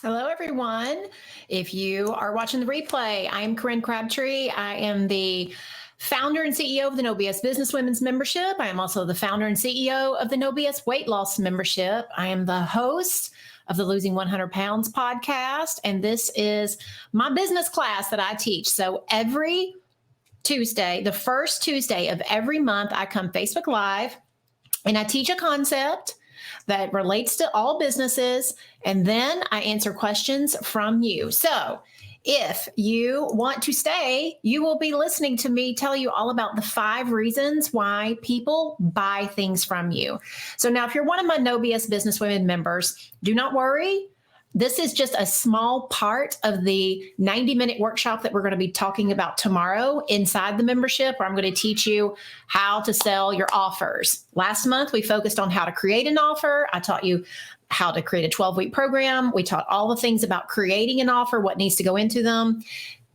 Hello, everyone. If you are watching the replay, I am Corinne Crabtree. I am the founder and CEO of the No BS Business Women's Membership. I am also the founder and CEO of the No BS Weight Loss Membership. I am the host of the Losing 100 Pounds podcast, and this is my business class that I teach. So every Tuesday, the first Tuesday of every month, I come Facebook Live and I teach a concept that relates to all businesses, and then I answer questions from you. So if you want to stay, you will be listening to me tell you all about the 5 reasons why people buy things from you. So now, if you're one of my No BS Business Women members, do not worry. This is just a small part of the 90-minute workshop that we're going to be talking about tomorrow inside the membership, where I'm going to teach you how to sell your offers. Last month, we focused on how to create an offer. I taught you how to create a 12-week program. We taught all the things about creating an offer, what needs to go into them.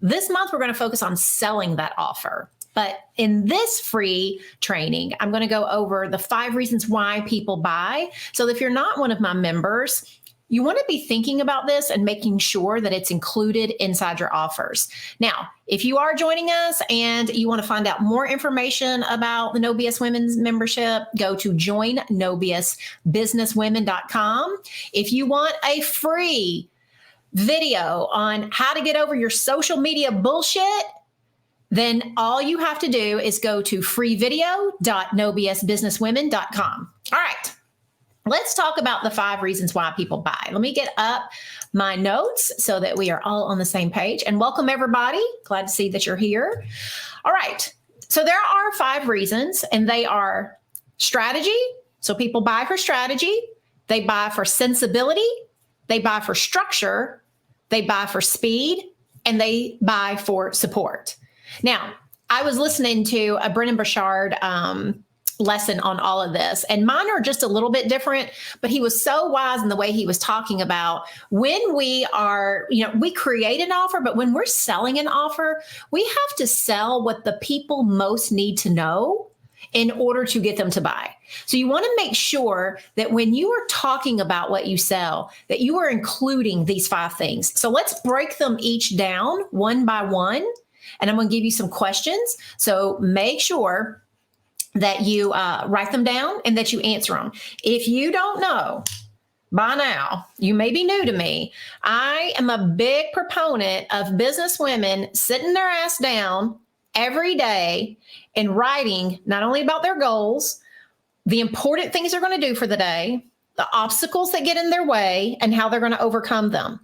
This month, we're going to focus on selling that offer. But in this free training, I'm going to go over the 5 reasons why people buy. So if you're not one of my members, you want to be thinking about this and making sure that it's included inside your offers. Now, if you are joining us and you want to find out more information about the No BS Women's membership, go to join.nobsbusinesswomen.com. If you want a free video on how to get over your social media bullshit, then all you have to do is go to freevideo.nobsbusinesswomen.com. All right. Let's talk about the 5 reasons why people buy. Let me get up my notes so that we are all on the same page. And welcome, everybody. Glad to see that you're here. All right. So there are 5 reasons, and they are strategy. So people buy for strategy. They buy for sensibility. They buy for structure. They buy for speed. And they buy for support. Now, I was listening to a Brennan Burchard lesson on all of this, and mine are just a little bit different, but he was so wise in the way he was talking about when we are, we create an offer, but when we're selling an offer, we have to sell what the people most need to know in order to get them to buy. So you want to make sure that when you are talking about what you sell, that you are including these 5 things. So let's break them each down one by one, and I'm going to give you some questions. So make sure that you write them down and that you answer them. If you don't know by now, you may be new to me. I am a big proponent of business women sitting their ass down every day and writing not only about their goals, the important things they're going to do for the day, the obstacles that get in their way, and how they're going to overcome them.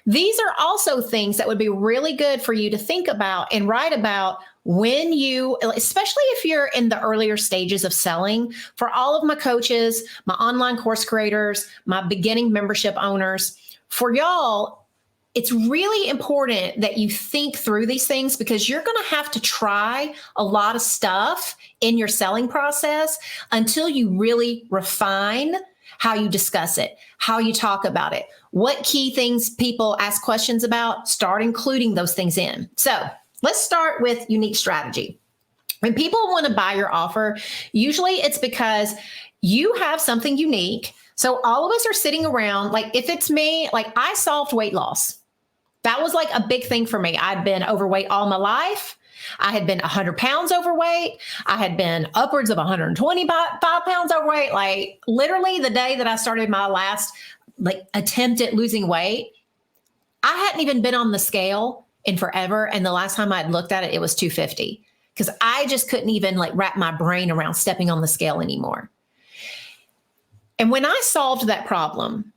These are also things that would be really good for you to think about and write about when you, especially if you're in the earlier stages of selling. For all of my coaches, my online course creators, my beginning membership owners, for y'all, it's really important that you think through these things, because you're going to have to try a lot of stuff in your selling process until you really refine how you discuss it, how you talk about it, what key things people ask questions about. Start including those things in. So let's start with unique strategy. When people want to buy your offer, usually it's because you have something unique. So all of us are sitting around, like if it's me, like I solved weight loss. That was like a big thing for me. I'd been overweight all my life. I had been 100 pounds overweight. I had been upwards of 125 pounds overweight. Like literally the day that I started my last attempt at losing weight, I hadn't even been on the scale in forever. And the last time I'd looked at it, it was 250, because I just couldn't even wrap my brain around stepping on the scale anymore. And when I solved that problem,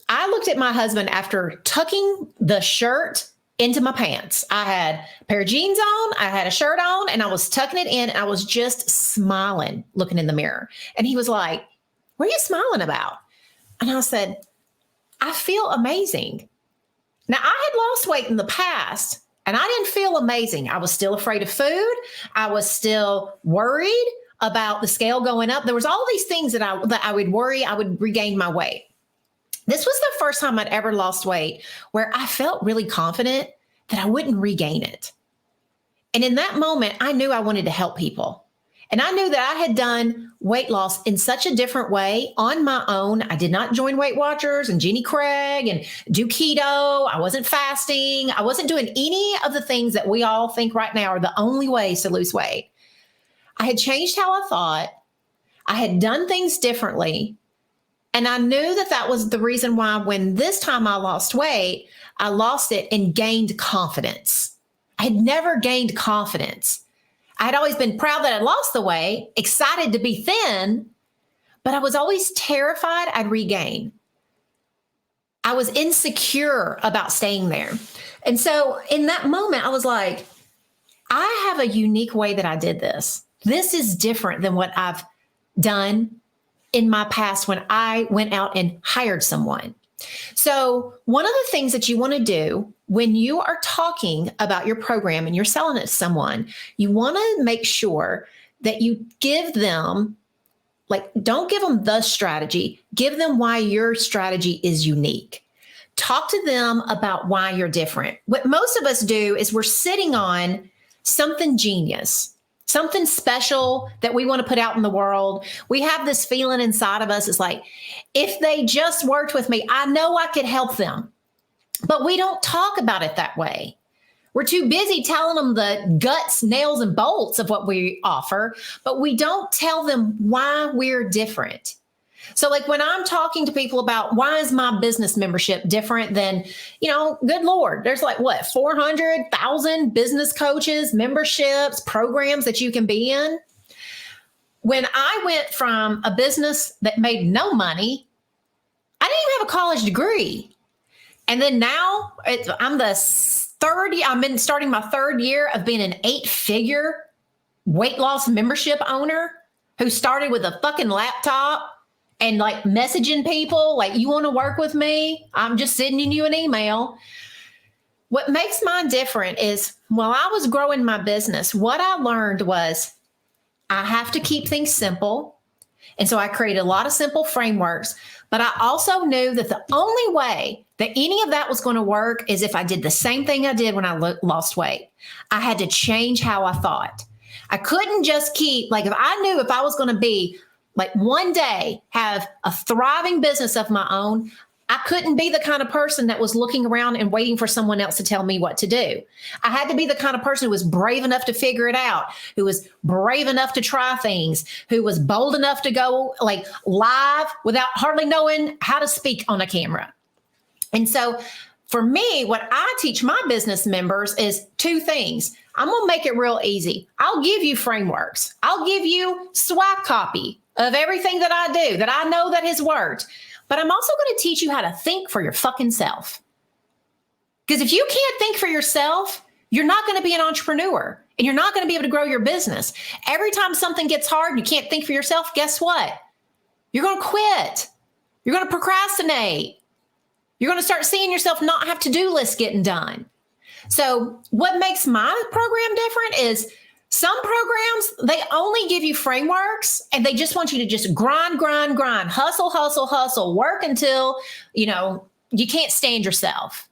I looked at my husband after tucking the shirt into my pants. I had a pair of jeans on, I had a shirt on, and I was tucking it in, and I was just smiling, looking in the mirror. And he was like, "What are you smiling about?" And I said, "I feel amazing." Now, I had lost weight in the past, and I didn't feel amazing. I was still afraid of food. I was still worried about the scale going up. There was all these things that I would worry I would regain my weight. This was the first time I'd ever lost weight where I felt really confident that I wouldn't regain it. And in that moment, I knew I wanted to help people. And I knew that I had done weight loss in such a different way on my own. I did not join Weight Watchers and Jenny Craig and do keto. I wasn't fasting. I wasn't doing any of the things that we all think right now are the only ways to lose weight. I had changed how I thought. I had done things differently. And I knew that that was the reason why when this time I lost weight, I lost it and gained confidence. I had never gained confidence. I had always been proud that I lost the weight, excited to be thin, but I was always terrified I'd regain. I was insecure about staying there. And so in that moment, I was like, I have a unique way that I did this. This is different than what I've done in my past when I went out and hired someone. So one of the things that you want to do when you are talking about your program and you're selling it to someone, you want to make sure that you give them, like, don't give them the strategy, give them why your strategy is unique. Talk to them about why you're different. What most of us do is we're sitting on something genius, something special that we want to put out in the world. We have this feeling inside of us. It's like, if they just worked with me, I know I could help them. But we don't talk about it that way. We're too busy telling them the guts, nails, and bolts of what we offer, but we don't tell them why we're different. So like when I'm talking to people about why is my business membership different than, good Lord, there's like 400,000 business coaches, memberships, programs that you can be in. When I went from a business that made no money, I didn't even have a college degree. And then now I've been starting my third year of being an 8-figure weight loss membership owner who started with a fucking laptop and like messaging people like, you want to work with me? I'm just sending you an email. What makes mine different is while I was growing my business, what I learned was I have to keep things simple. And so I created a lot of simple frameworks, but I also knew that the only way that any of that was going to work is if I did the same thing I did when I lost weight. I had to change how I thought. I couldn't just keep, like, if I knew if I was going to be like one day have a thriving business of my own, I couldn't be the kind of person that was looking around and waiting for someone else to tell me what to do. I had to be the kind of person who was brave enough to figure it out, who was brave enough to try things, who was bold enough to go like live without hardly knowing how to speak on a camera. And so for me, what I teach my business members is 2 things. I'm going to make it real easy. I'll give you frameworks. I'll give you swag copy of everything that I do that I know that has worked. But I'm also going to teach you how to think for your fucking self. Because if you can't think for yourself, you're not going to be an entrepreneur and you're not going to be able to grow your business. Every time something gets hard and you can't think for yourself, guess what? You're going to quit. You're going to procrastinate. You're going to start seeing yourself not have to-do lists getting done. So what makes my program different is some programs, they only give you frameworks and they just want you to just grind, hustle, work until, you can't stand yourself.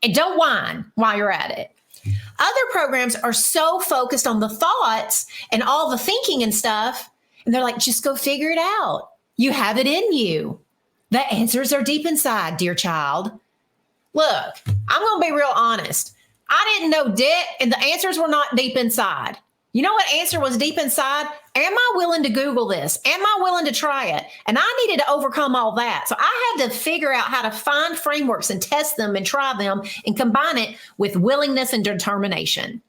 And don't whine while you're at it. Other programs are so focused on the thoughts and all the thinking and stuff. And they're like, just go figure it out. You have it in you. The answers are deep inside, dear child. Look, I'm going to be real honest. I didn't know dick and the answers were not deep inside. You know what answer was deep inside? Am I willing to Google this? Am I willing to try it? And I needed to overcome all that. So I had to figure out how to find frameworks and test them and try them and combine it with willingness and determination.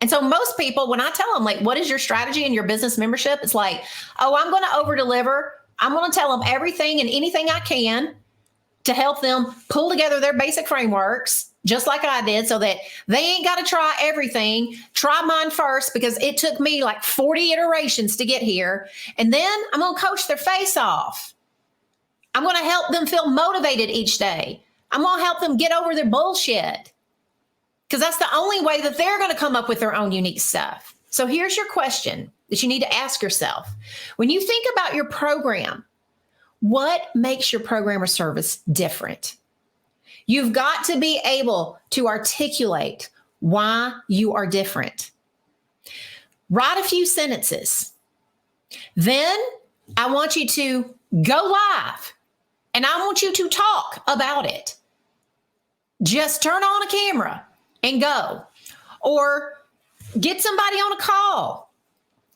And so most people, when I tell them, like, what is your strategy in your business membership? It's like, oh, I'm going to over deliver. I'm going to tell them everything and anything I can to help them pull together their basic frameworks, just like I did, so that they ain't got to try everything. Try mine first because it took me like 40 iterations to get here. And then I'm going to coach their face off. I'm going to help them feel motivated each day. I'm going to help them get over their bullshit because that's the only way that they're going to come up with their own unique stuff. So here's your question that you need to ask yourself. When you think about your program, what makes your program or service different? You've got to be able to articulate why you are different. Write a few sentences. Then I want you to go live and I want you to talk about it. Just turn on a camera and go. Or get somebody on a call.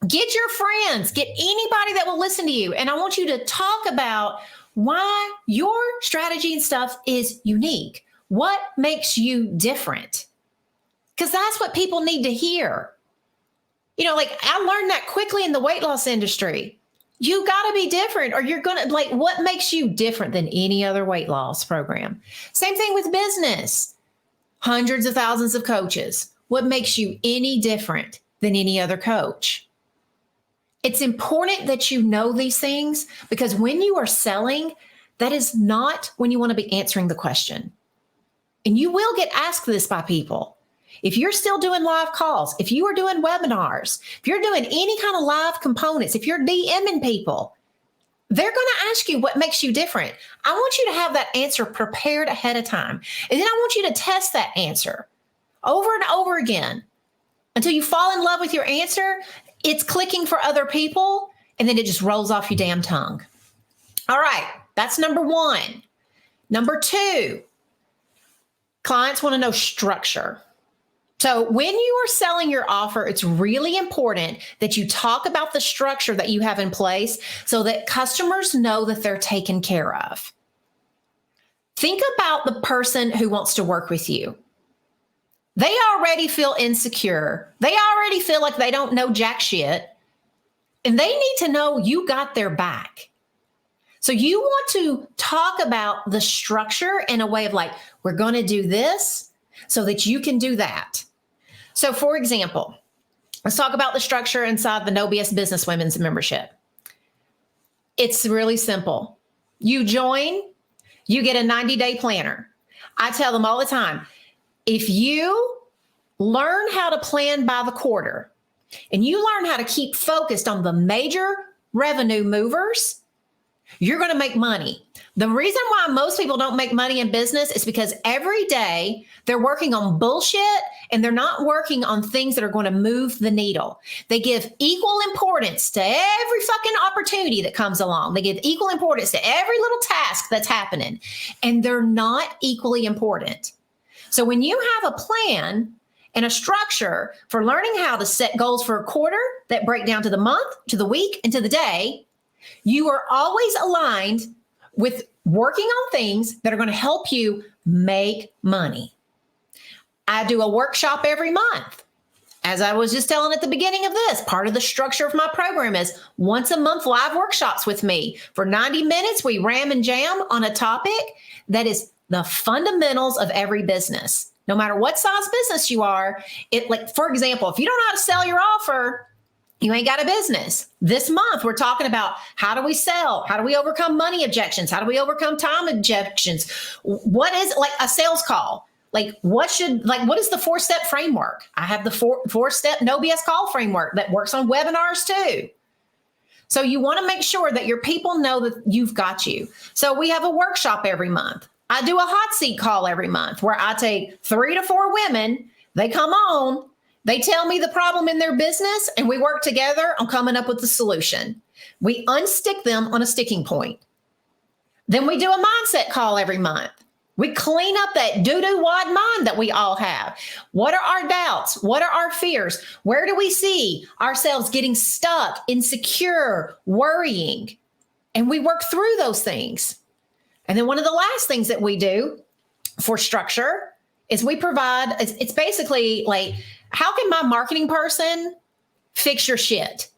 Get your friends, get anybody that will listen to you. And I want you to talk about why your strategy and stuff is unique. What makes you different? Because that's what people need to hear. You know, like I learned that quickly in the weight loss industry. You got to be different or you're going to like, what makes you different than any other weight loss program? Same thing with business. Hundreds of thousands of coaches. What makes you any different than any other coach? It's important that you know these things because when you are selling, that is not when you want to be answering the question. And you will get asked this by people. If you're still doing live calls, if you are doing webinars, if you're doing any kind of live components, if you're DMing people, they're going to ask you what makes you different. I want you to have that answer prepared ahead of time. And then I want you to test that answer over and over again until you fall in love with your answer. It's clicking for other people, and then it just rolls off your damn tongue. All right, that's number one. Number two, clients want to know structure. So when you are selling your offer, it's really important that you talk about the structure that you have in place so that customers know that they're taken care of. Think about the person who wants to work with you. They already feel insecure. They already feel like they don't know jack shit. And they need to know you got their back. So you want to talk about the structure in a way of like, we're going to do this so that you can do that. So for example, let's talk about the structure inside the No BS Business Women's membership. It's really simple. You join, you get a 90-day planner. I tell them all the time, if you learn how to plan by the quarter and you learn how to keep focused on the major revenue movers, you're going to make money. The reason why most people don't make money in business is because every day they're working on bullshit and they're not working on things that are going to move the needle. They give equal importance to every fucking opportunity that comes along. They give equal importance to every little task that's happening, and they're not equally important. So when you have a plan and a structure for learning how to set goals for a quarter that break down to the month, to the week, and to the day, you are always aligned with working on things that are going to help you make money. I do a workshop every month. As I was just telling at the beginning of this, part of the structure of my program is once a month live workshops with me. For 90 minutes, we ram and jam on a topic that is the fundamentals of every business. No matter what size business you are, for example, if you don't know how to sell your offer, you ain't got a business. This month, we're talking about how do we sell? How do we overcome money objections? How do we overcome time objections? What is like a sales call? What is the 4-step framework? I have the four-step No BS call framework that works on webinars too. So you want to make sure that your people know that you've got you. So we have a workshop every month. I do a hot seat call every month where I take 3 to 4 women. They come on. They tell me the problem in their business, and we work together on coming up with the solution. We unstick them on a sticking point. Then we do a mindset call every month. We clean up that doo-doo wad mind that we all have. What are our doubts? What are our fears? Where do we see ourselves getting stuck, insecure, worrying? And we work through those things. And then one of the last things that we do for structure is we provide, it's basically like, how can my marketing person fix your shit?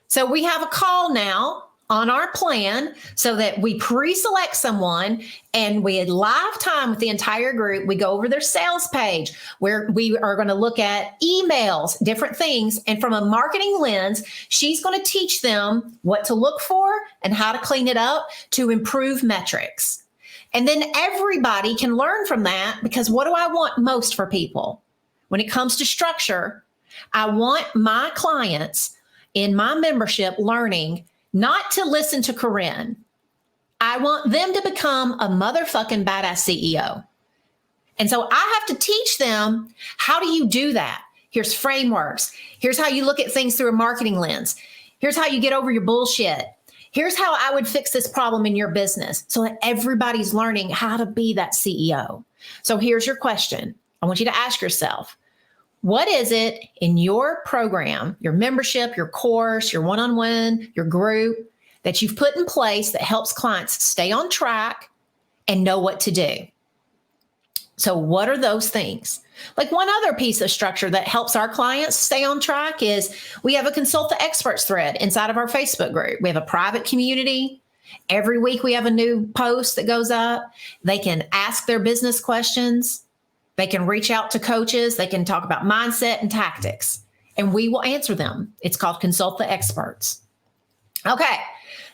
So we have a call now on our plan so that we pre-select someone and we had live time with the entire group. We go over their sales page where we are going to look at emails, different things. And from a marketing lens, she's going to teach them what to look for and how to clean it up to improve metrics. And then everybody can learn from that, because what do I want most for people? When it comes to structure, I want my clients in my membership learning not to listen to Corinne. I want them to become a motherfucking badass CEO. And so I have to teach them, how do you do that? Here's frameworks. Here's how you look at things through a marketing lens. Here's how you get over your bullshit. Here's how I would fix this problem in your business so that everybody's learning how to be that CEO. So here's your question. I want you to ask yourself, what is it in your program, your membership, your course, your one-on-one, your group that you've put in place that helps clients stay on track and know what to do? So what are those things? Like one other piece of structure that helps our clients stay on track is we have a consult the experts thread inside of our Facebook group. We have a private community. Every week we have a new post that goes up. They can ask their business questions. They can reach out to coaches. They can talk about mindset and tactics, and we will answer them. It's called Consult the Experts. Okay,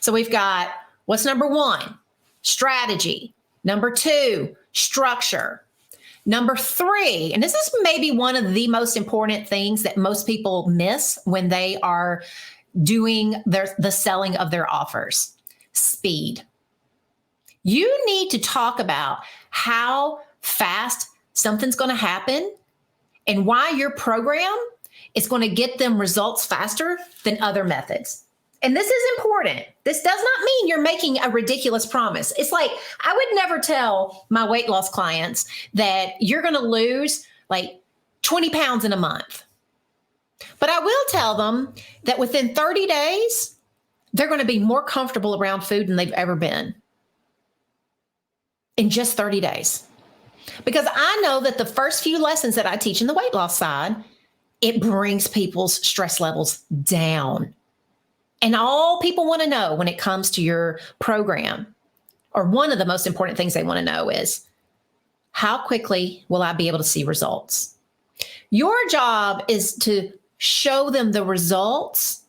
so we've got what's number one? Strategy. Number two, structure. Number three, and this is maybe one of the most important things that most people miss when they are doing the selling of their offers: speed. You need to talk about how fast something's going to happen and why your program is going to get them results faster than other methods. And this is important. This does not mean you're making a ridiculous promise. It's like, I would never tell my weight loss clients that you're going to lose like 20 pounds in a month. But I will tell them that within 30 days, they're going to be more comfortable around food than they've ever been. In just 30 days. Because I know that the first few lessons that I teach in the weight loss side, it brings people's stress levels down. And all people want to know when it comes to your program, or one of the most important things they want to know is, how quickly will I be able to see results? Your job is to show them the results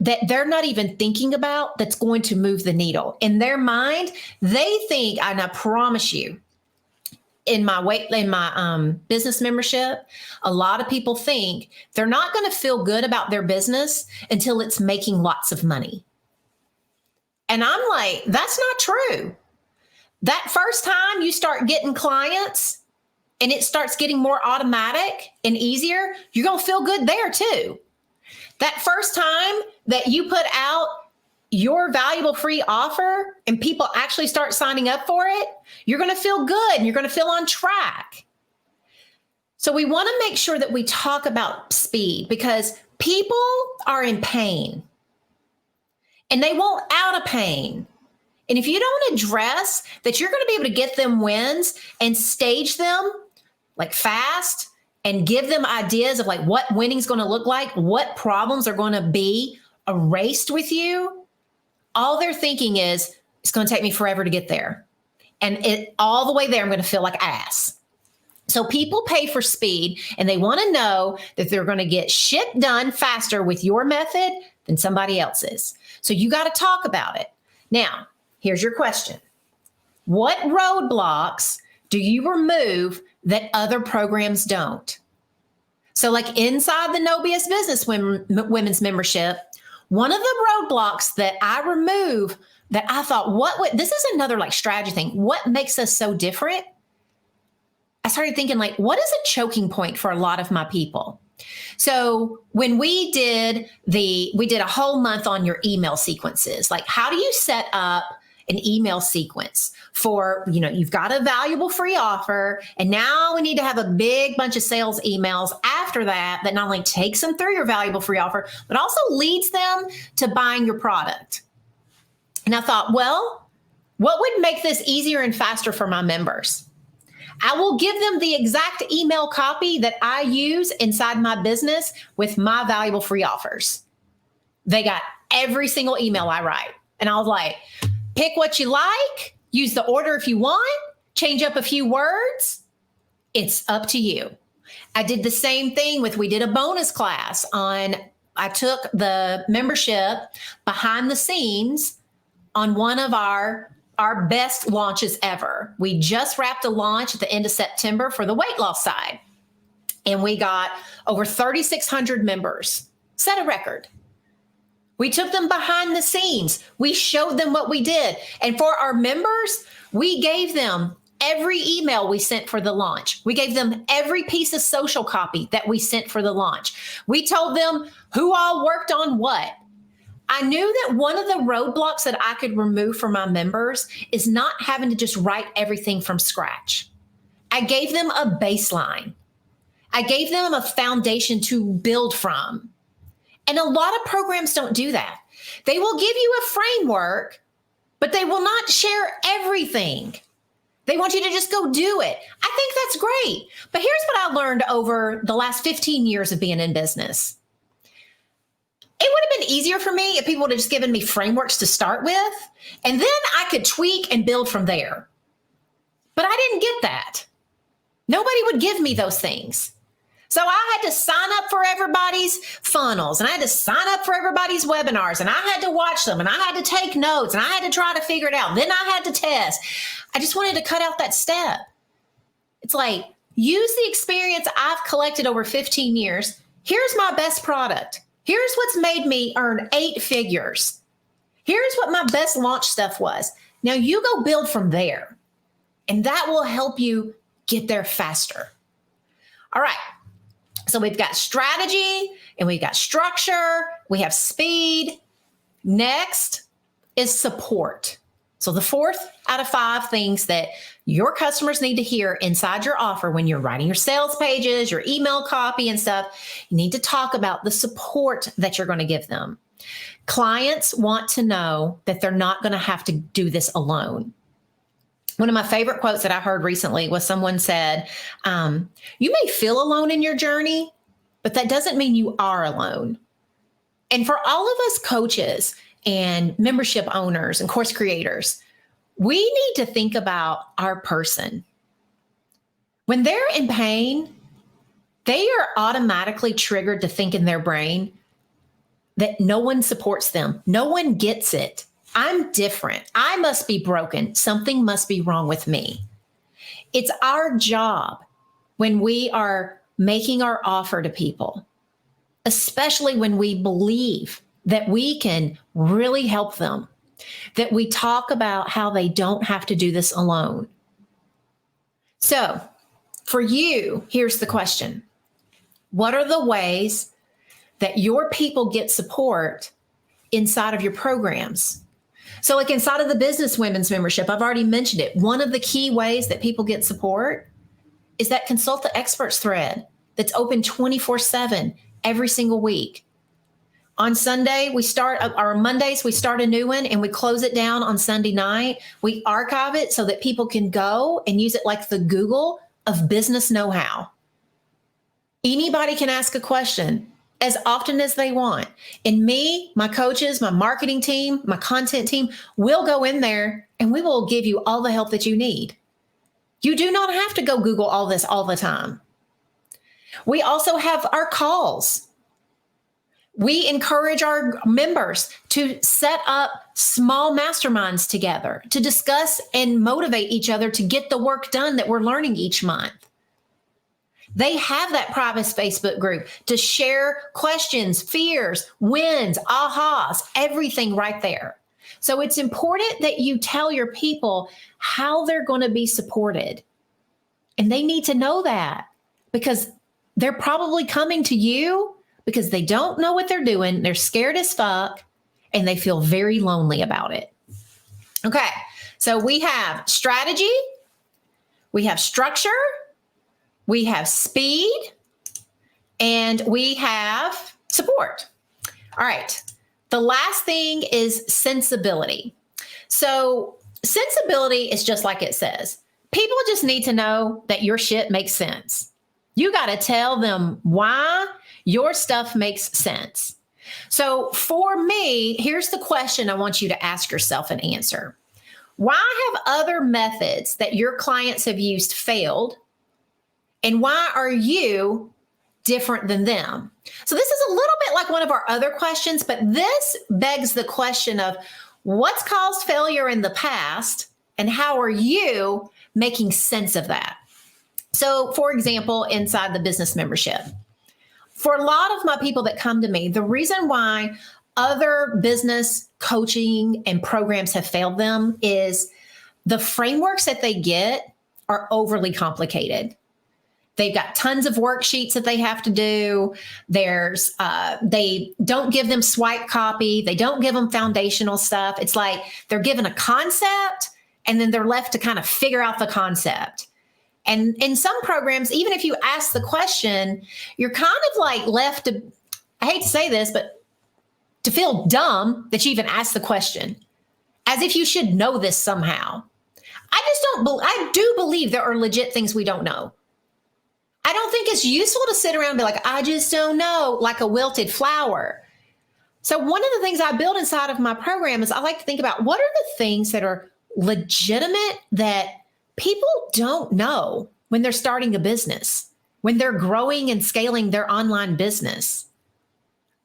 that they're not even thinking about that's going to move the needle. In their mind, they think, and I promise you, in my business membership, a lot of people think they're not going to feel good about their business until it's making lots of money. And I'm like, that's not true. That first time you start getting clients and it starts getting more automatic and easier, you're going to feel good there too. That first time that you put out your valuable free offer and people actually start signing up for it, you're going to feel good and you're going to feel on track. So we want to make sure that we talk about speed because people are in pain and they want out of pain. And if you don't address that, you're going to be able to get them wins and stage them like fast and give them ideas of like what winning is going to look like, what problems are going to be erased with you. All they're thinking is, it's going to take me forever to get there. And all the way there, I'm going to feel like ass. So people pay for speed and they want to know that they're going to get shit done faster with your method than somebody else's. So you got to talk about it. Now, here's your question. What roadblocks do you remove that other programs don't? So like inside the No BS Business Women's Membership, one of the roadblocks that I remove that I thought, this is another like strategy thing. What makes us so different? I started thinking like, what is a choking point for a lot of my people? So when we did a whole month on your email sequences, like how do you set up an email sequence for, you've got a valuable free offer and now we need to have a big bunch of sales emails after that not only takes them through your valuable free offer, but also leads them to buying your product. And I thought, well, what would make this easier and faster for my members? I will give them the exact email copy that I use inside my business with my valuable free offers. They got every single email I write. And I was like, pick what you like, use the order if you want, change up a few words. It's up to you. I did the same thing we did a bonus class I took the membership behind the scenes on one of our best launches ever. We just wrapped a launch at the end of September for the weight loss side. And we got over 3,600 members, set a record. We took them behind the scenes. We showed them what we did. And for our members, we gave them every email we sent for the launch. We gave them every piece of social copy that we sent for the launch. We told them who all worked on what. I knew that one of the roadblocks that I could remove for my members is not having to just write everything from scratch. I gave them a baseline. I gave them a foundation to build from. And a lot of programs don't do that. They will give you a framework, but they will not share everything. They want you to just go do it. I think that's great. But here's what I learned over the last 15 years of being in business. It would have been easier for me if people would have just given me frameworks to start with, and then I could tweak and build from there. But I didn't get that. Nobody would give me those things. So I had to sign up for everybody's funnels, and I had to sign up for everybody's webinars, and I had to watch them, and I had to take notes, and I had to try to figure it out. Then I had to test. I just wanted to cut out that step. It's like, use the experience I've collected over 15 years. Here's my best product. Here's what's made me earn 8 figures. Here's what my best launch stuff was. Now you go build from there, and that will help you get there faster. All right. So we've got strategy and we've got structure. We have speed. Next is support. So the 4th out of 5 things that your customers need to hear inside your offer when you're writing your sales pages, your email copy and stuff, you need to talk about the support that you're going to give them. Clients want to know that they're not going to have to do this alone. One of my favorite quotes that I heard recently was someone said, you may feel alone in your journey, but that doesn't mean you are alone. And for all of us coaches and membership owners and course creators, we need to think about our person. When they're in pain, they are automatically triggered to think in their brain that no one supports them. No one gets it. I'm different. I must be broken. Something must be wrong with me. It's our job when we are making our offer to people, especially when we believe that we can really help them, that we talk about how they don't have to do this alone. So for you, here's the question. What are the ways that your people get support inside of your programs? So like inside of the Business Women's Membership, I've already mentioned it. One of the key ways that people get support is that Consult the Experts thread that's open 24/7 every single week. On Sunday, Mondays, we start a new one and we close it down on Sunday night. We archive it so that people can go and use it like the Google of business know-how. Anybody can ask a question as often as they want. And me, my coaches, my marketing team, my content team, will go in there and we will give you all the help that you need. You do not have to go Google all this all the time. We also have our calls. We encourage our members to set up small masterminds together to discuss and motivate each other to get the work done that we're learning each month. They have that private Facebook group to share questions, fears, wins, ahas, everything right there. So it's important that you tell your people how they're going to be supported. And they need to know that because they're probably coming to you because they don't know what they're doing. They're scared as fuck and they feel very lonely about it. Okay, so we have strategy, we have structure, we have speed, and we have support. All right. The last thing is sensibility. So sensibility is just like it says. People just need to know that your shit makes sense. You got to tell them why your stuff makes sense. So for me, here's the question I want you to ask yourself and answer. Why have other methods that your clients have used failed? And why are you different than them? So this is a little bit like one of our other questions, but this begs the question of what's caused failure in the past and how are you making sense of that? So for example, inside the business membership, for a lot of my people that come to me, the reason why other business coaching and programs have failed them is the frameworks that they get are overly complicated. They've got tons of worksheets that they have to do. They don't give them swipe copy. They don't give them foundational stuff. It's like they're given a concept and then they're left to kind of figure out the concept. And in some programs, even if you ask the question, you're kind of like left to, I hate to say this, but to feel dumb that you even asked the question, as if you should know this somehow. I do believe there are legit things we don't know. I don't think it's useful to sit around and be like, I just don't know, like a wilted flower. So one of the things I build inside of my program is I like to think about what are the things that are legitimate that people don't know when they're starting a business, when they're growing and scaling their online business.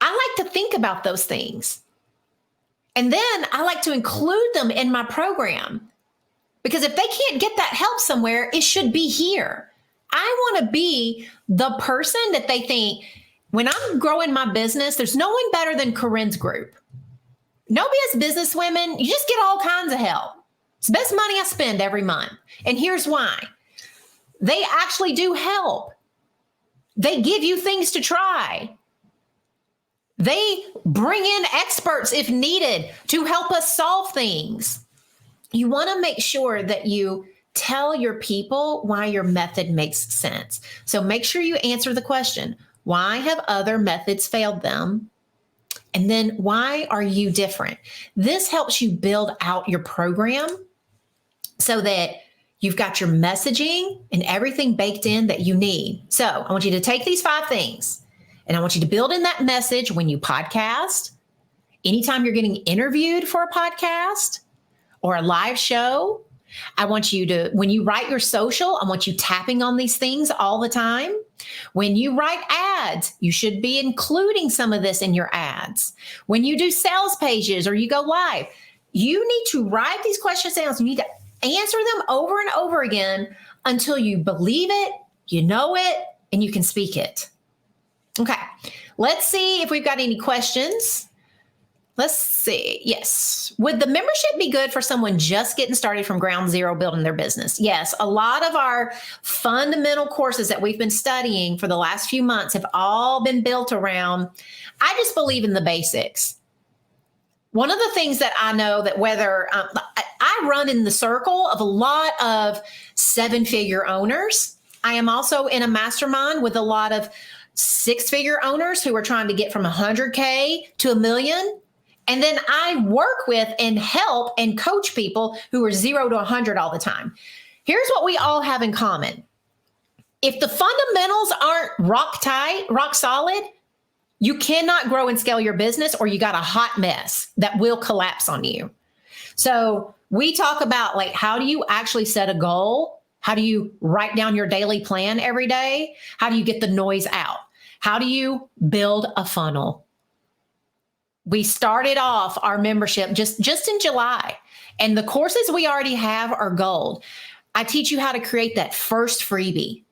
I like to think about those things. And then I like to include them in my program, because if they can't get that help somewhere, it should be here. I want to be the person that they think, when I'm growing my business, there's no one better than Corinne's group. Nobody has business women. You just get all kinds of help. It's the best money I spend every month. And here's why. They actually do help. They give you things to try. They bring in experts if needed to help us solve things. You want to make sure that you tell your people why your method makes sense. So make sure you answer the question, why have other methods failed them? And then why are you different? This helps you build out your program so that you've got your messaging and everything baked in that you need. So I want you to take these 5 things and I want you to build in that message when you podcast, anytime you're getting interviewed for a podcast or a live show. I want you to, when you write your social, I want you tapping on these things all the time. When you write ads, you should be including some of this in your ads. When you do sales pages or you go live, you need to write these questions down. You need to answer them over and over again until you believe it, you know it, and you can speak it. Okay, let's see if we've got any questions. Let's see. Yes. Would the membership be good for someone just getting started from ground zero building their business? Yes. A lot of our fundamental courses that we've been studying for the last few months have all been built around, I just believe in the basics. One of the things that I know that whether I run in the circle of a lot of 7-figure owners. I am also in a mastermind with a lot of 6-figure owners who are trying to get from 100K to $1 million. And then I work with and help and coach people who are 0 to 100 all the time. Here's what we all have in common. If the fundamentals aren't rock tight, rock solid, you cannot grow and scale your business, or you got a hot mess that will collapse on you. So we talk about, like, how do you actually set a goal? How do you write down your daily plan every day? How do you get the noise out? How do you build a funnel? We started off our membership just in July, and the courses we already have are gold. I teach you how to create that first freebie.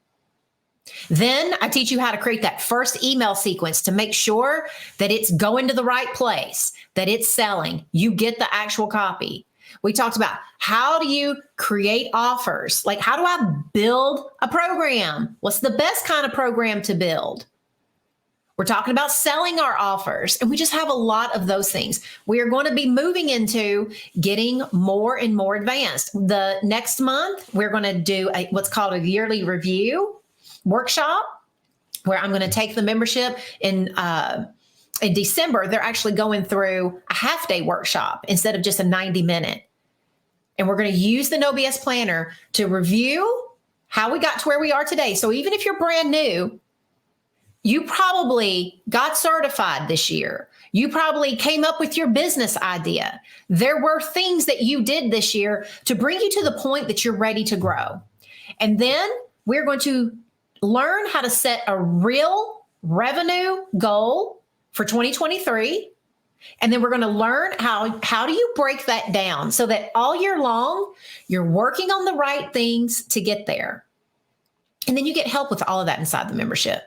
Then I teach you how to create that first email sequence to make sure that it's going to the right place, that it's selling. You get the actual copy. We talked about how do you create offers? Like, how do I build a program? What's the best kind of program to build? We're talking about selling our offers, and we just have a lot of those things. We are going to be moving into getting more and more advanced. The next month, we're going to do what's called a yearly review workshop, where I'm going to take the membership in December. They're actually going through a half-day workshop instead of just a 90-minute. And we're going to use the No BS Planner to review how we got to where we are today. So even if you're brand new, you probably got certified this year. You probably came up with your business idea. There were things that you did this year to bring you to the point that you're ready to grow. And then we're going to learn how to set a real revenue goal for 2023. And then we're going to learn how do you break that down so that all year long, you're working on the right things to get there. And then you get help with all of that inside the membership.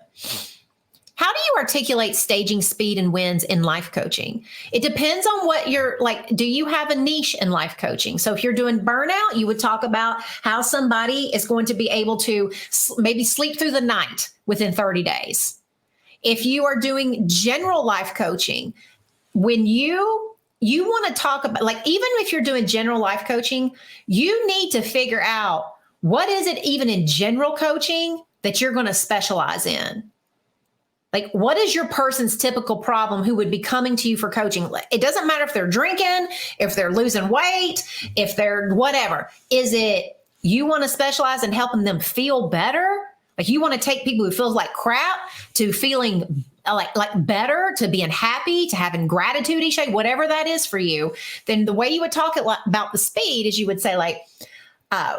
How do you articulate staging speed and wins in life coaching? It depends on what you're like. Do you have a niche in life coaching? So if you're doing burnout, you would talk about how somebody is going to be able to maybe sleep through the night within 30 days. If you are doing general life coaching, when you want to talk about, like, even if you're doing general life coaching, you need to figure out what is it even in general coaching that you're going to specialize in. Like, what is your person's typical problem who would be coming to you for coaching? It doesn't matter if they're drinking, if they're losing weight, if they're whatever. Is it you want to specialize in helping them feel better? Like, you want to take people who feel like crap to feeling like better, to being happy, to having gratitude each day, whatever that is for you. Then the way you would talk about the speed is you would say, like,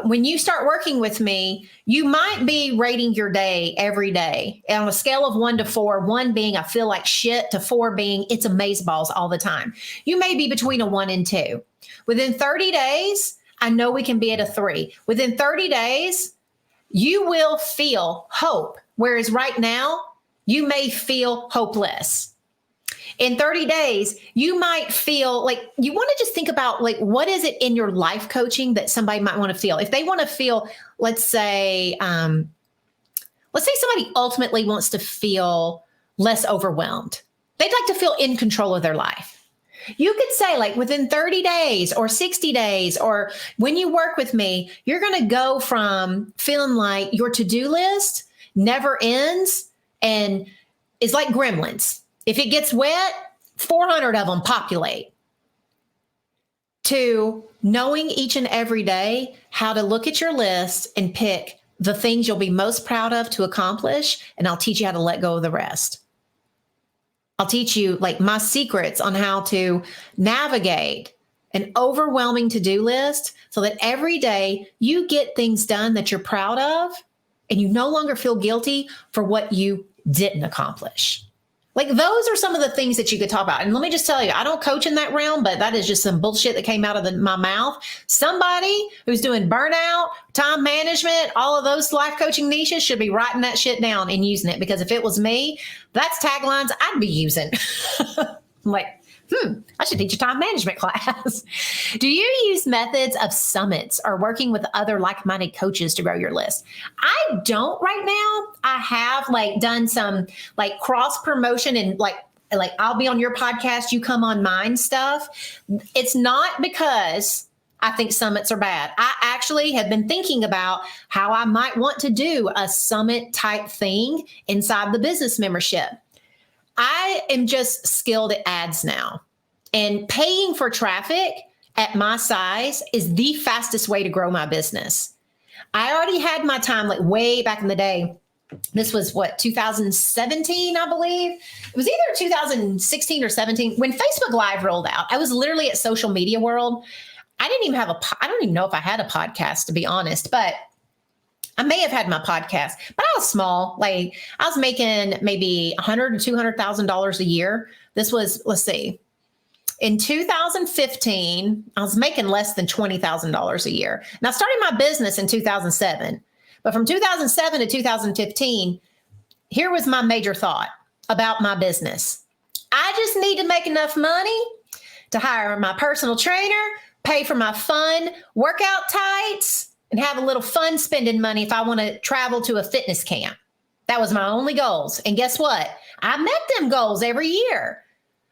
when you start working with me, you might be rating your day every day on a scale of 1 to 4, 1 being I feel like shit to 4 being it's amazeballs all the time. You may be between a 1 and 2. Within 30 days, I know we can be at a 3. Within 30 days, you will feel hope. Whereas right now, you may feel hopeless. In 30 days, you might feel like you want to just think about, like, what is it in your life coaching that somebody might want to feel? If they want to feel, let's say somebody ultimately wants to feel less overwhelmed. They'd like to feel in control of their life. You could say, like, within 30 days or 60 days, or when you work with me, you're going to go from feeling like your to-do list never ends and is like gremlins. If it gets wet, 400 of them populate, to knowing each and every day how to look at your list and pick the things you'll be most proud of to accomplish. And I'll teach you how to let go of the rest. I'll teach you, like, my secrets on how to navigate an overwhelming to-do list so that every day you get things done that you're proud of and you no longer feel guilty for what you didn't accomplish. Like, those are some of the things that you could talk about. And let me just tell you, I don't coach in that realm, but that is just some bullshit that came out of my mouth. Somebody who's doing burnout, time management, all of those life coaching niches should be writing that shit down and using it. Because if it was me, that's taglines I'd be using. I'm like, I should teach a time management class. Do you use methods of summits or working with other like-minded coaches to grow your list? I don't right now. I have, like, done some, like, cross promotion and like I'll be on your podcast, you come on mine stuff. It's not because I think summits are bad. I actually have been thinking about how I might want to do a summit type thing inside the business membership. I am just skilled at ads now, and paying for traffic at my size is the fastest way to grow my business. I already had my time, like, way back in the day. This was 2017, I believe. It was either 2016 or 17 when Facebook Live rolled out. I was literally at Social Media World. I don't even know if I had a podcast, to be honest, but I may have had my podcast, but I was small. Like, I was making maybe $100,000 to $200,000 a year. This was, let's see, in 2015, I was making less than $20,000 a year. Now, I started my business in 2007, but from 2007 to 2015, here was my major thought about my business. I just need to make enough money to hire my personal trainer, pay for my fun workout tights, and have a little fun spending money if I want to travel to a fitness camp. That was my only goals. And guess what? I met them goals every year.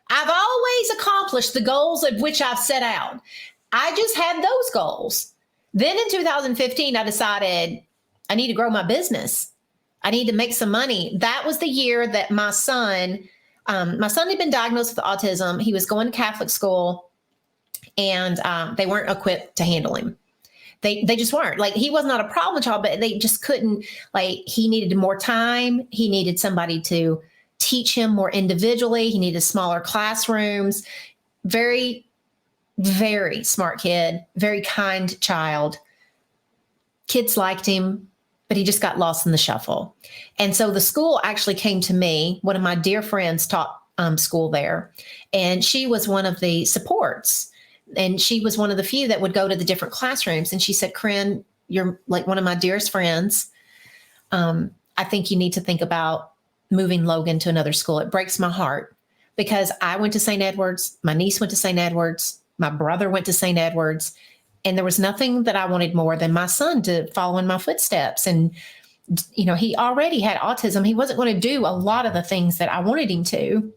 I've always accomplished the goals of which I've set out. I just had those goals. Then in 2015, I decided I need to grow my business. I need to make some money. That was the year that my son had been diagnosed with autism. He was going to Catholic school, and they weren't equipped to handle him. They just weren't. Like, he was not a problem child, but they just couldn't. Like, he needed more time. He needed somebody to teach him more individually. He needed smaller classrooms. Very, very smart kid, very kind child. Kids liked him, but he just got lost in the shuffle. And so the school actually came to me. One of my dear friends taught school there, and she was one of the supports. And she was one of the few that would go to the different classrooms. And she said, Corinne, you're like one of my dearest friends. I think you need to think about moving Logan to another school. It breaks my heart because I went to St. Edward's, my niece went to St. Edward's, my brother went to St. Edward's, and there was nothing that I wanted more than my son to follow in my footsteps. And, he already had autism. He wasn't going to do a lot of the things that I wanted him to,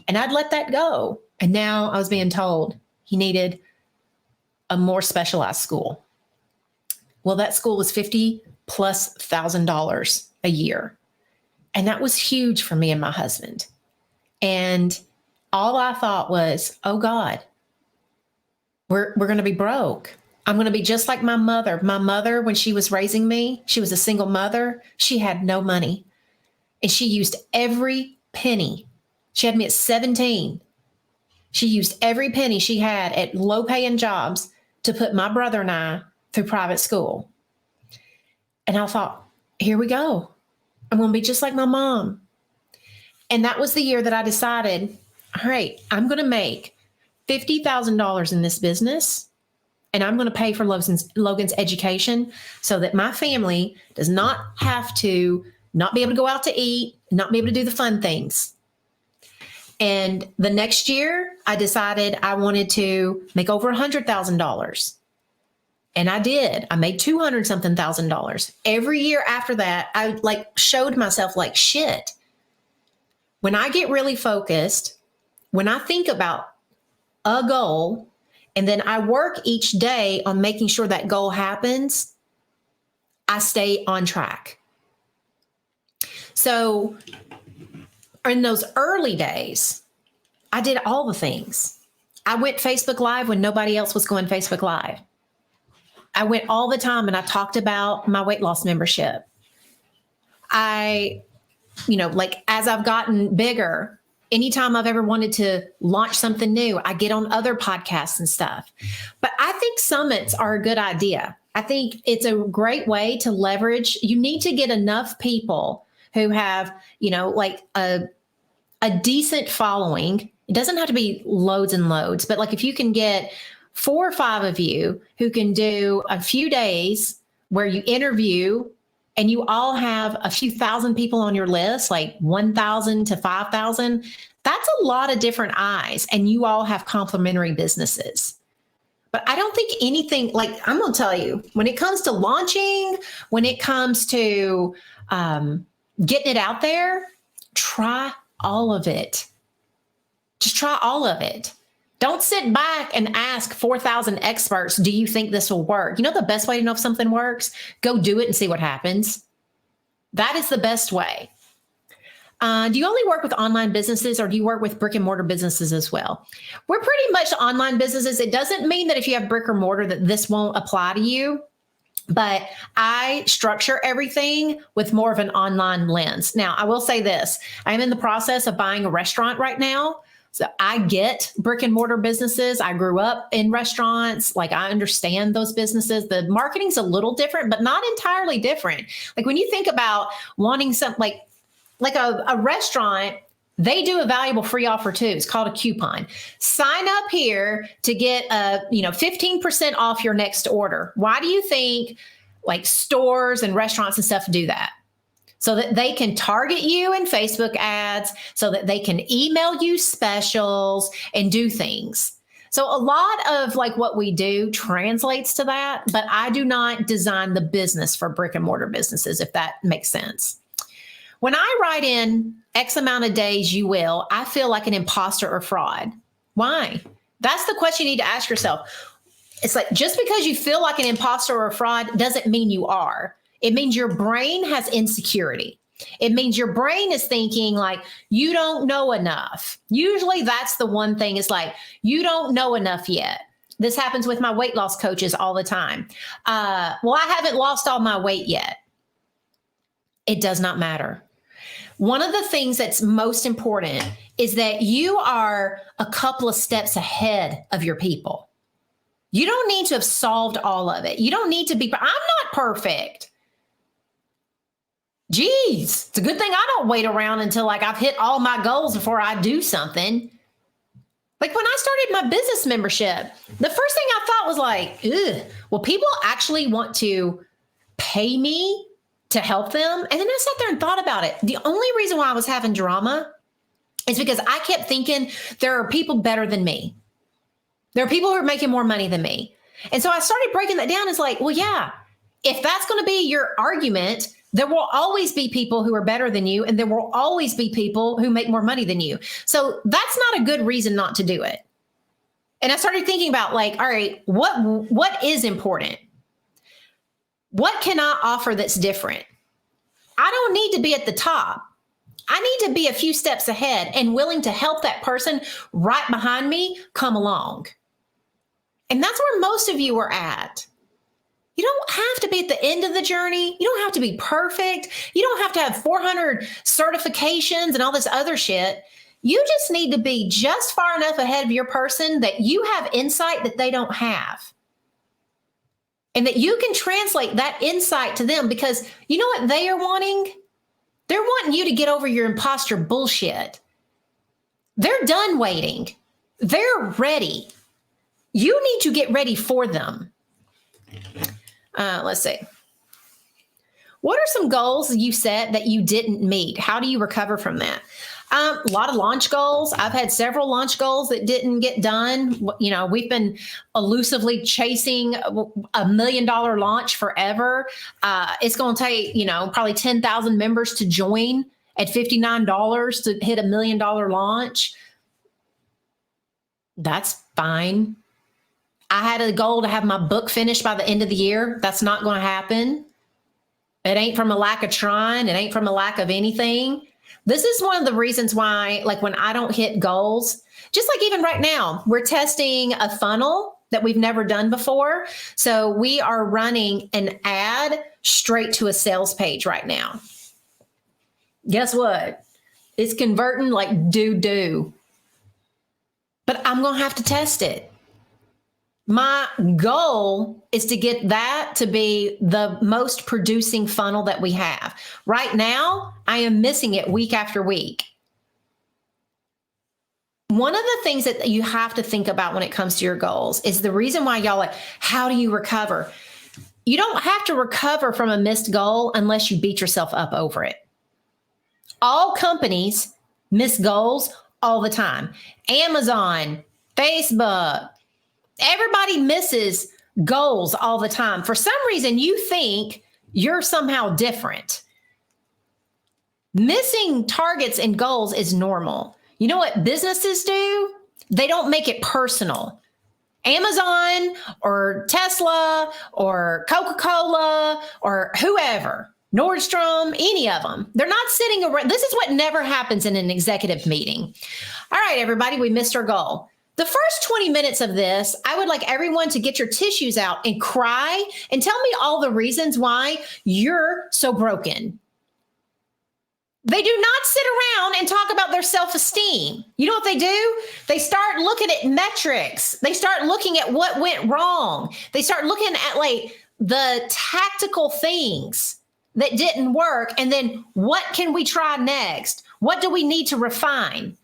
and I'd let that go. And now I was being told he needed a more specialized school. Well, that school was $50,000+ a year. And that was huge for me and my husband. And all I thought was, oh God, we're going to be broke. I'm going to be just like my mother. My mother, when she was raising me, she was a single mother. She had no money. And she used every penny. She had me at 17. She used every penny she had at low-paying jobs to put my brother and I through private school. And I thought, here we go. I'm going to be just like my mom. And that was the year that I decided, all right, I'm going to make $50,000 in this business, and I'm going to pay for Logan's education so that my family does not have to not be able to go out to eat, not be able to do the fun things. And the next year, I decided I wanted to make over $100,000. And I did. I made $200-something thousand. Every year after that, I showed myself like shit. When I get really focused, when I think about a goal, and then I work each day on making sure that goal happens, I stay on track. So in those early days, I did all the things. I went Facebook Live when nobody else was going Facebook Live. I went all the time and I talked about my weight loss membership. As I've gotten bigger, anytime I've ever wanted to launch something new, I get on other podcasts and stuff. But I think summits are a good idea. I think it's a great way to leverage. You need to get enough people who have, a decent following. It doesn't have to be loads and loads, but if you can get 4 or 5 of you who can do a few days where you interview and you all have a few thousand people on your list, like 1,000 to 5,000, that's a lot of different eyes, and you all have complementary businesses. But I don't think anything, I'm going to tell you, when it comes to launching, when it comes to getting it out there, try all of it. Just try all of it. Don't sit back and ask 4,000 experts, do you think this will work? The best way to know if something works? Go do it and see what happens. That is the best way. Do you only work with online businesses, or do you work with brick and mortar businesses as well? We're pretty much online businesses. It doesn't mean that if you have brick or mortar that this won't apply to you, but I structure everything with more of an online lens. Now, I will say this. I'm in the process of buying a restaurant right now. So I get brick and mortar businesses. I grew up in restaurants. I understand those businesses. The marketing's a little different, but not entirely different. When you think about wanting something like a restaurant, they do a valuable free offer too. It's called a coupon. Sign up here to get 15% off your next order. Why do you think stores and restaurants and stuff do that? So that they can target you in Facebook ads, so that they can email you specials and do things. So a lot of what we do translates to that, but I do not design the business for brick and mortar businesses, if that makes sense. When I write in X amount of days, you will, I feel like an imposter or fraud. Why? That's the question you need to ask yourself. It's just because you feel like an imposter or a fraud doesn't mean you are. It means your brain has insecurity. It means your brain is thinking you don't know enough. Usually that's the one thing, is you don't know enough yet. This happens with my weight loss coaches all the time. I haven't lost all my weight yet. It does not matter. One of the things that's most important is that you are a couple of steps ahead of your people. You don't need to have solved all of it. You don't need to be, I'm not perfect. Geez, it's a good thing I don't wait around until I've hit all my goals before I do something. When I started my business membership, the first thing I thought was will people actually want to pay me to help them. And then I sat there and thought about it. The only reason why I was having drama is because I kept thinking there are people better than me. There are people who are making more money than me. And so I started breaking that down as like, well, yeah, if that's going to be your argument, there will always be people who are better than you, and there will always be people who make more money than you. So that's not a good reason not to do it. And I started thinking about like, all right, what is important? What can I offer that's different? I don't need to be at the top. I need to be a few steps ahead and willing to help that person right behind me come along. And that's where most of you are at. You don't have to be at the end of the journey. You don't have to be perfect. You don't have to have 400 certifications and all this other shit. You just need to be just far enough ahead of your person that you have insight that they don't have. And that you can translate that insight to them, because you know what they are wanting? They're wanting you to get over your imposter bullshit. They're done waiting. They're ready. You need to get ready for them. Let's see. What are some goals you set that you didn't meet? How do you recover from that? A lot of launch goals. I've had several launch goals that didn't get done. You know, we've been elusively chasing $1 million launch forever. It's going to take, probably 10,000 members to join at $59 to hit $1 million launch. That's fine. I had a goal to have my book finished by the end of the year. That's not going to happen. It ain't from a lack of trying. It ain't from a lack of anything. This is one of the reasons why, like when I don't hit goals, just like even right now, we're testing a funnel that we've never done before. So we are running an ad straight to a sales page right now. Guess what? It's converting like doo-doo. But I'm going to have to test it. My goal is to get that to be the most producing funnel that we have. Right now, I am missing it week after week. One of the things that you have to think about when it comes to your goals is the reason why y'all like, how do you recover? You don't have to recover from a missed goal unless you beat yourself up over it. All companies miss goals all the time. Amazon, Facebook, everybody misses goals all the time. For some reason, you think you're somehow different. Missing targets and goals is normal. You know what businesses do? They don't make it personal. Amazon or Tesla or Coca-Cola or whoever, Nordstrom, any of them, they're not sitting around. This is what never happens in an executive meeting. All right, everybody, we missed our goal. The first 20 minutes of this, I would like everyone to get your tissues out and cry and tell me all the reasons why you're so broken. They do not sit around and talk about their self-esteem. You know what they do? They start looking at metrics. They start looking at what went wrong. They start looking at like the tactical things that didn't work. And then what can we try next? What do we need to refine?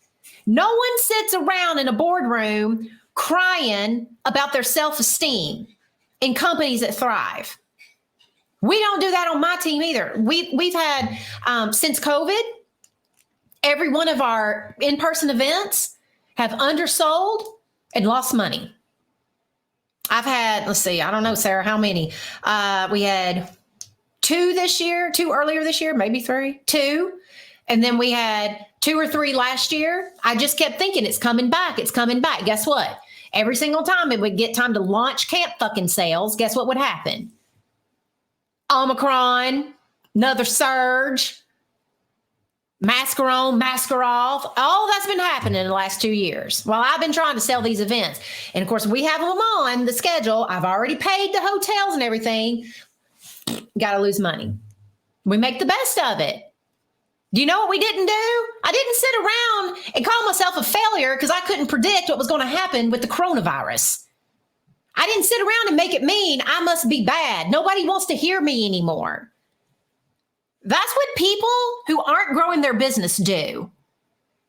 No one sits around in a boardroom crying about their self-esteem in companies that thrive. We don't do that on my team either. We've had, since COVID, every one of our in-person events have undersold and lost money. I've had, let's see, I don't know, Sarah, how many? We had two earlier this year, maybe two. And then we had 2 or 3 last year. I just kept thinking it's coming back. It's coming back. Guess what? Every single time it would get time to launch camp fucking sales, guess what would happen? Omicron, another surge, masker on, masker off. All that's been happening in the last 2 years while I've been trying to sell these events. And of course, we have them on the schedule. I've already paid the hotels and everything. Got to lose money. We make the best of it. Do you know what we didn't do? I didn't sit around and call myself a failure because I couldn't predict what was going to happen with the coronavirus. I didn't sit around and make it mean I must be bad. Nobody wants to hear me anymore. That's what people who aren't growing their business do.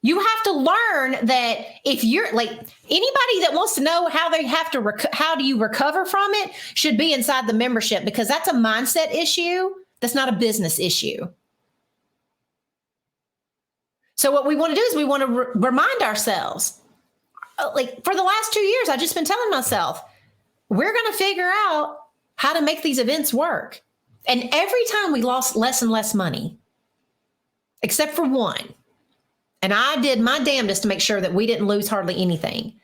You have to learn that if you're like anybody that wants to know how they have to, how do you recover from it should be inside the membership, because that's a mindset issue That's not a business issue. So what we want to do is we want to remind ourselves, like for the last 2 years, I've just been telling myself, we're going to figure out how to make these events work. And every time we lost less and less money, except for one. And I did my damnedest to make sure that we didn't lose hardly anything.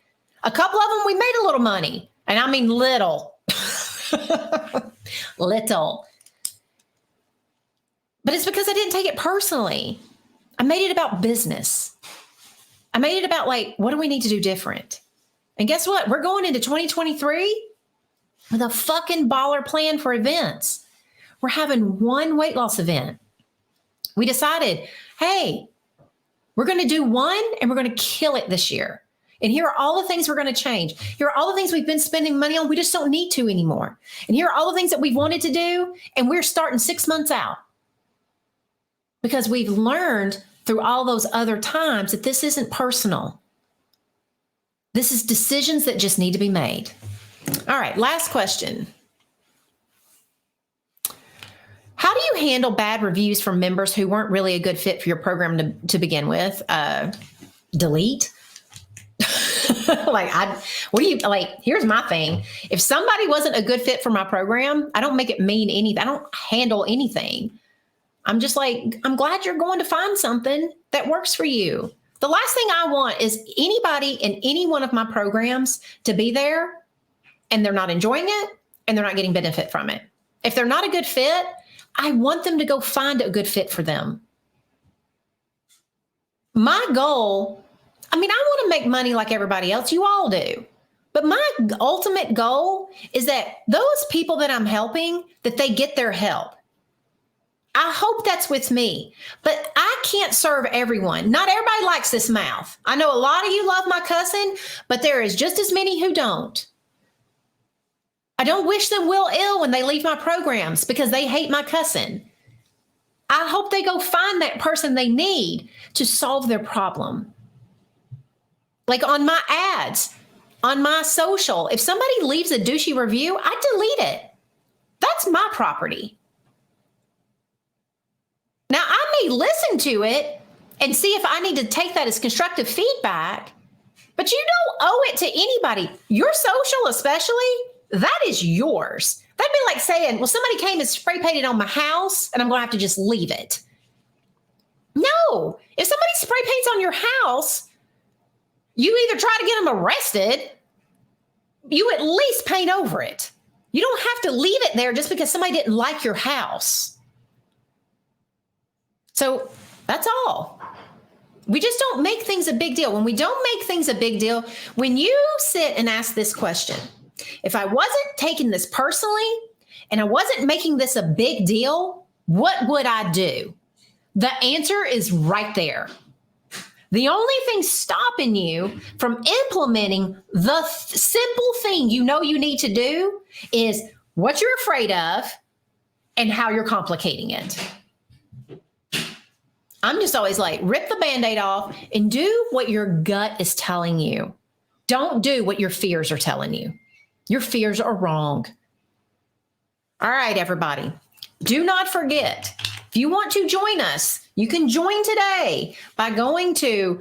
A couple of them, we made a little money. And I mean little. Little. But it's because I didn't take it personally. I made it about business. I made it about like, what do we need to do different? And guess what? We're going into 2023 with a fucking baller plan for events. We're having one weight loss event. We decided, hey, we're going to do one and we're going to kill it this year. And here are all the things we're going to change. Here are all the things we've been spending money on. We just don't need to anymore. And here are all the things that we've wanted to do. And we're starting 6 months out. Because we've learned through all those other times that this isn't personal. This is decisions that just need to be made. All right, last question. How do you handle bad reviews from members who weren't really a good fit for your program to begin with? Delete. Here's my thing. If somebody wasn't a good fit for my program, I don't make it mean anything. I don't handle anything. I'm just like, I'm glad you're going to find something that works for you. The last thing I want is anybody in any one of my programs to be there and they're not enjoying it and they're not getting benefit from it. If they're not a good fit, I want them to go find a good fit for them. My goal, I want to make money like everybody else. You all do. But my ultimate goal is that those people that I'm helping, that they get their help. I hope that's with me, but I can't serve everyone. Not everybody likes this mouth. I know a lot of you love my cussing, but there is just as many who don't. I don't wish them ill when they leave my programs because they hate my cussing. I hope they go find that person they need to solve their problem. Like on my ads, on my social, if somebody leaves a douchey review, I delete it. That's my property. Now, I may listen to it and see if I need to take that as constructive feedback, but you don't owe it to anybody. Your social especially, that is yours. That'd be like saying, well, somebody came and spray painted on my house and I'm going to have to just leave it. No, if somebody spray paints on your house, you either try to get them arrested, you at least paint over it. You don't have to leave it there just because somebody didn't like your house. So that's all. We just don't make things a big deal. When we don't make things a big deal, when you sit and ask this question, if I wasn't taking this personally and I wasn't making this a big deal, what would I do? The answer is right there. The only thing stopping you from implementing the simple thing you know you need to do is what you're afraid of and how you're complicating it. I'm just always like, rip the Band-Aid off and do what your gut is telling you. Don't do what your fears are telling you. Your fears are wrong. All right, everybody. Do not forget, if you want to join us, you can join today by going to,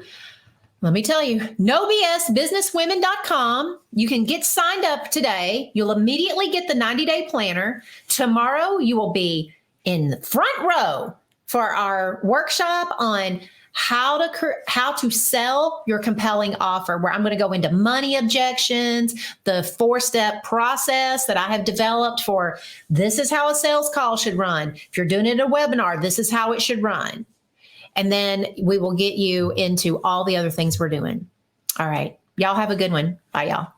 let me tell you, nobsbusinesswomen.com. You can get signed up today. You'll immediately get the 90-day planner. Tomorrow, you will be in the front row for our workshop on how to sell your compelling offer, where I'm going to go into money objections, the 4-step process that I have developed for this is how a sales call should run. If you're doing it in a webinar, this is how it should run. And then we will get you into all the other things we're doing. All right. Y'all have a good one. Bye, y'all.